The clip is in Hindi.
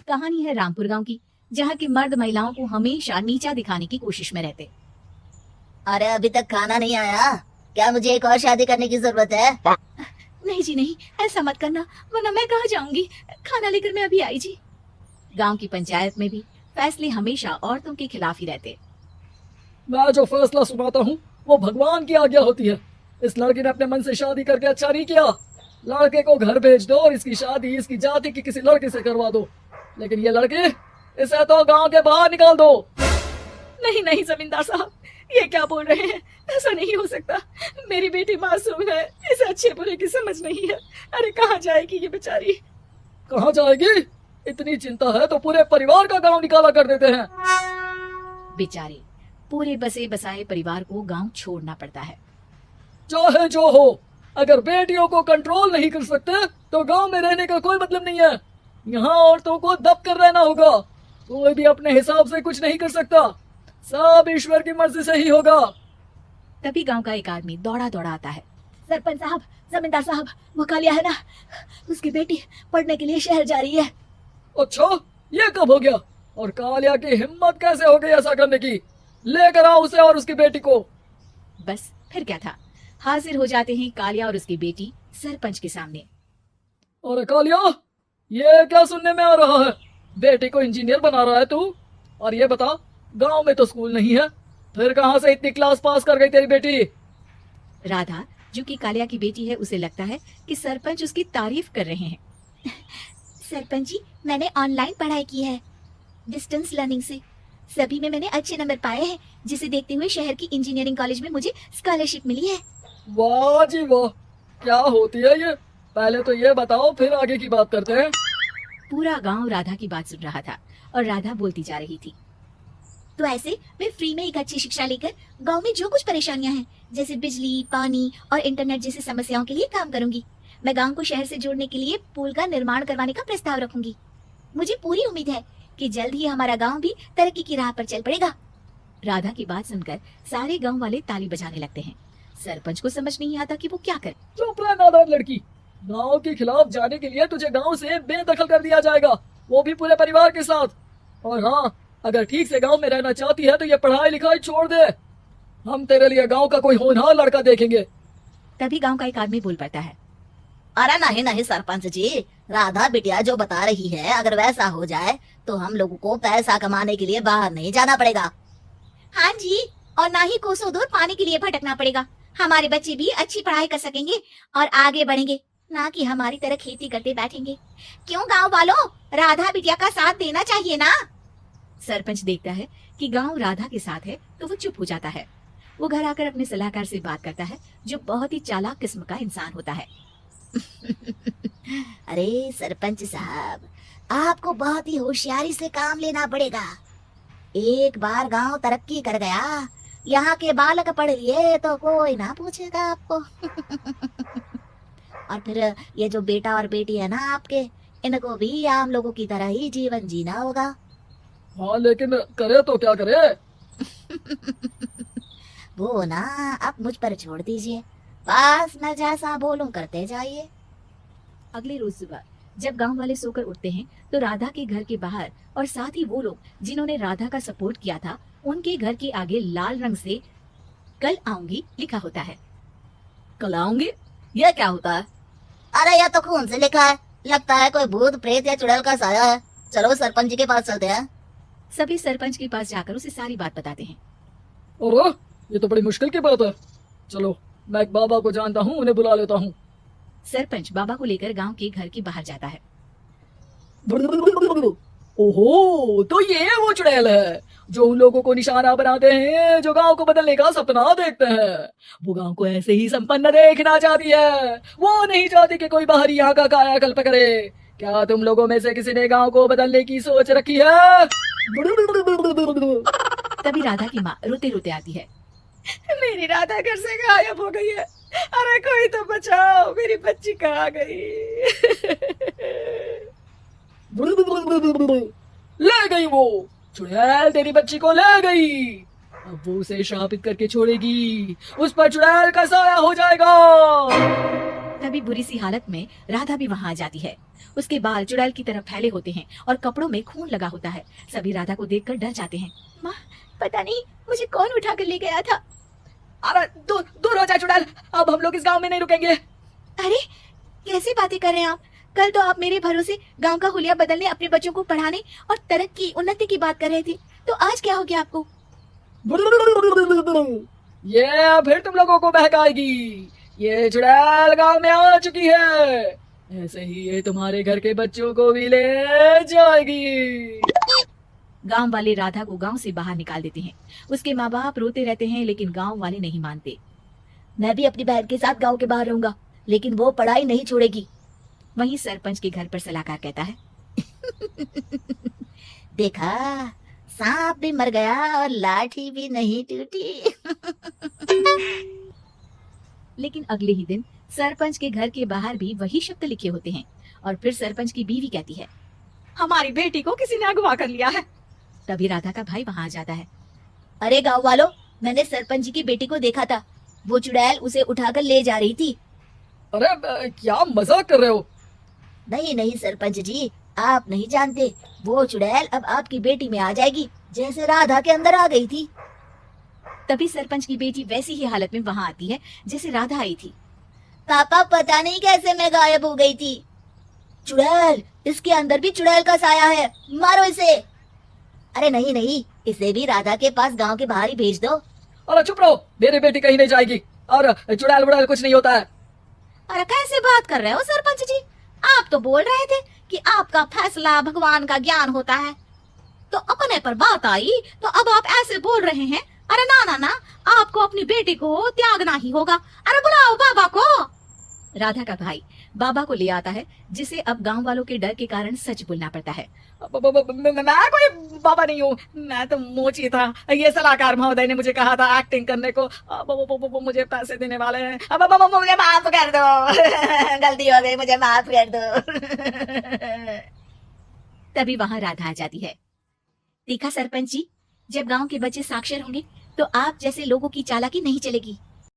कहानी है रामपुर गांव की, जहाँ के मर्द महिलाओं को हमेशा नीचा दिखाने की कोशिश में रहते। अरे अभी तक खाना नहीं आया क्या? मुझे एक और शादी करने की जरूरत है। नहीं जी नहीं, ऐसा मत करना, वरना मैं कहाँ जाऊंगी। खाना लेकर मैं अभी आई जी। गांव की पंचायत में भी फैसले हमेशा औरतों के खिलाफ ही रहते। मैं जो फैसला सुनाता हूँ वो भगवान की आज्ञा होती है। इस लड़के ने अपने मन से शादी करके अच्छा नहीं किया। लड़के को घर भेज दो और इसकी शादी इसकी जाति की किसी लड़के से करवा दो, लेकिन ये लड़के इसे तो गांव के बाहर निकाल दो। नहीं नहीं जमींदार साहब, ये क्या बोल रहे हैं? ऐसा नहीं हो सकता। मेरी बेटी मासूम है, इसे अच्छे बुरे की समझ नहीं है। अरे कहाँ जाएगी ये बेचारी? कहाँ जाएगी? इतनी चिंता है तो पूरे परिवार का गांव निकाला कर देते हैं। बेचारे पूरे बसे बसाए परिवार को गांव छोड़ना पड़ता है। चाहे जो हो, अगर बेटियों को कंट्रोल नहीं कर सकते तो गांव में रहने का कोई मतलब नहीं है। यहाँ औरतों को दब कर रहना होगा। कोई भी अपने हिसाब से कुछ नहीं कर सकता, सब ईश्वर की मर्जी से ही होगा। तभी गांव का एक आदमी दौड़ा दौड़ा आता है। सरपंच साहब, जमींदार साहब, वो कालिया है ना, उसकी बेटी पढ़ने के लिए शहर जा रही है। अच्छा, ये कब हो गया? और कालिया की हिम्मत कैसे हो गई ऐसा करने की? लेकर आओ उसे और उसकी बेटी को। बस फिर क्या था, हाजिर हो जाते हैं कालिया और उसकी बेटी सरपंच के सामने। और कालिया, ये क्या सुनने में आ रहा है? बेटी को इंजीनियर बना रहा है तू? और ये बता, गांव में तो स्कूल नहीं है, फिर कहां से इतनी क्लास पास कर गई तेरी बेटी? राधा, जो कि कालिया की बेटी है, उसे लगता है कि सरपंच उसकी तारीफ कर रहे हैं। सरपंच जी, मैंने ऑनलाइन पढ़ाई की है, डिस्टेंस लर्निंग से। सभी में मैंने अच्छे नंबर पाए हैं, जिसे देखते हुए शहर की इंजीनियरिंग कॉलेज में मुझे स्कॉलरशिप मिली है। वाह जी वाह, क्या होती है ये? पहले तो ये बताओ, फिर आगे की बात करते हैं। पूरा गांव राधा की बात सुन रहा था और राधा बोलती जा रही थी। तो ऐसे मैं फ्री में एक अच्छी शिक्षा लेकर गांव में जो कुछ परेशानियां हैं, जैसे बिजली, पानी और इंटरनेट जैसी समस्याओं के लिए काम करूंगी। मैं गांव को शहर से जोड़ने के लिए पुल का निर्माण करवाने का प्रस्ताव रखूंगी। मुझे पूरी उम्मीद है कि जल्द ही हमारा गांव भी तरक्की की राह पर चल पड़ेगा। राधा की बात सुनकर सारे गांव वाले ताली बजाने लगते हैं। सरपंच को समझ नहीं आता कि वो क्या करे। चुप रह नादान लड़की, गांव के खिलाफ जाने के लिए तुझे गांव से बेदखल कर दिया जाएगा, वो भी पूरे परिवार के साथ। और हाँ, अगर ठीक से गांव में रहना चाहती है तो ये पढ़ाई लिखाई छोड़ दे। हम तेरे लिए गांव का कोई होनहार लड़का देखेंगे। तभी गांव का एक आदमी बोल पड़ता है। अरे नहीं नहीं सरपंच जी, राधा बिटिया जो बता रही है, अगर वैसा हो जाए तो हम लोगों को पैसा कमाने के लिए बाहर नहीं जाना पड़ेगा। हाँ जी, और ना ही कोसों दूर पानी के लिए भटकना पड़ेगा। हमारे बच्चे भी अच्छी पढ़ाई कर सकेंगे और आगे बढ़ेंगे, ना कि हमारी तरह खेती करते बैठेंगे। क्यों गांव वालों, राधा बिटिया का साथ देना चाहिए ना। सरपंच देखता है कि गांव राधा के साथ है तो वो चुप हो जाता है। वो घर आकर अपने सलाहकार से बात करता है, जो बहुत ही चालाक किस्म का इंसान होता है। अरे सरपंच साहब, आपको बहुत ही होशियारी से काम लेना पड़ेगा। एक बार गांव तरक्की कर गया, यहाँ के बालक पढ़ लिए तो कोई ना पूछेगा आपको। और फिर ये जो बेटा और बेटी है ना आपके, इनको भी आम लोगों की तरह ही जीवन जीना होगा। हाँ, लेकिन करे तो क्या करे? वो ना आप मुझ पर छोड़ दीजिए, बस मैं जैसा बोलूं करते जाइए। अगले रोज सुबह जब गांव वाले सोकर उठते हैं तो राधा के घर के बाहर और साथ ही वो लोग जिन्होंने राधा का सपोर्ट किया था, उनके घर के आगे लाल रंग से कल आऊंगी लिखा होता है। कल आऊंगी? यह क्या होता है? अरे यह तो खून से लिखा है, लगता है कोई भूत प्रेत या चुड़ैल का साया है। चलो सरपंच जी के पास चलते हैं। सभी सरपंच के पास जाकर उसे सारी बात बताते हैं। और ये तो बड़ी मुश्किल की बात है। चलो, मैं एक बाबा को जानता हूँ, उन्हें बुला लेता हूँ। सरपंच बाबा को लेकर गांव के घर के बाहर जाता है। ओहो, तो ये वो चुड़ैल है जो उन लोगों को निशाना बनाते हैं जो गांव को बदलने का सपना देखते हैं। वो गांव को ऐसे ही संपन्न देखना चाहती है, वो नहीं चाहती कि कोई बाहरी यहाँ का कायाकल्प करे। क्या तुम लोगों में से किसी ने गांव को बदलने की सोच रखी है? तभी राधा की माँ रोते रोते आती है। मेरी राधा घर से गायब हो गई है, अरे कोई तो बचाओ, मेरी बच्ची कहाँ गई? ले गई वो चुड़ैल, तेरी बच्ची को ले गई। अब वो उसे श्रापित करके छोड़ेगी, उस पर चुड़ैल का साया हो जाएगा। तभी बुरी सी हालत में राधा भी वहां आ जाती है। उसके बाल चुड़ैल की तरह फैले होते हैं और कपड़ों में खून लगा होता है। सभी राधा को देखकर डर जाते हैं। माँ, पता नहीं मुझे कौन उठा कर ले गया था। अरे दूर दूर हो जा चुड़ैल, अब हम लोग इस गांव में नहीं रुकेंगे। अरे कैसी बातें कर रहे हैं आप? कल तो आप मेरे भरोसे गांव का हुलिया बदलने, अपने बच्चों को पढ़ाने और तरक्की उन्नति की बात कर रहे थे, तो आज क्या हो गया आपको? ये फिर तुम लोगों को बहकाएगी। ये चुड़ैल गांव में आ चुकी है, ऐसे ही ये तुम्हारे घर के बच्चों को भी ले जाएगी। गांव वाले राधा को गांव से बाहर निकाल देते हैं। उसके माँ बाप रोते रहते हैं, लेकिन गांव वाले नहीं मानते। मैं भी अपनी बहन के साथ गांव के बाहर रहूंगा, लेकिन वो पढ़ाई नहीं छोड़ेगी। वहीं सरपंच के घर पर सलाहकार कहता है, देखा, सांप भी मर गया और लाठी भी नहीं टूटी। लेकिन अगले ही दिन सरपंच के घर के बाहर भी वही शब्द लिखे होते हैं। और फिर सरपंच की बीवी कहती है, हमारी बेटी को किसी ने अगवा कर लिया है। तभी राधा का भाई वहां आ जाता है। अरे गांव वालों, मैंने सरपंच जी की बेटी को देखा था, वो चुड़ैल उसे उठाकर ले जा रही थी। अरे क्या मजाक कर रहे हो? नहीं नहीं सरपंच जी, आप नहीं जानते, वो चुड़ैल अब आपकी बेटी में आ जाएगी, जैसे राधा के अंदर आ गई थी। तभी सरपंच की बेटी वैसी ही हालत में वहां आती है जैसे राधा आई थी। पापा, पता नहीं कैसे मैं गायब हो गई थी। चुड़ैल, इसके अंदर भी चुड़ैल का साया है, मारो इसे। अरे नहीं नहीं, इसे भी राधा के पास गांव के बाहर ही भेज दो। अरे चुप रहो, मेरी बेटी कहीं नहीं जाएगी और चुड़ैल वुड़ैल कुछ नहीं होता है। अरे कैसे बात कर रहे हो सरपंच जी? आप तो बोल रहे थे कि आपका फैसला भगवान का ज्ञान होता है, तो अपने पर बात आई तो अब आप ऐसे बोल रहे हैं। अरे ना ना ना, आपको अपनी बेटी को त्यागना ही होगा। अरे बुलाओ बाबा को। राधा का भाई बाबा को ले आता है, जिसे अब गांव वालों के डर के कारण सच बोलना पड़ता है। मैं कोई बाबा नहीं हूँ, मैं तो मोची था। ये सलाहकार महोदय ने मुझे कहा था एक्टिंग करने को, वो मुझे पैसे देने वाले हैं। अब मुझे माफ कर दो। गलती हो गई, मुझे माफ कर दो। तभी वहां राधा आ जाती है। देखा सरपंच जी, जब गांव के बच्चे साक्षर होंगे तो आप जैसे लोगों की चालाकी नहीं चलेगी।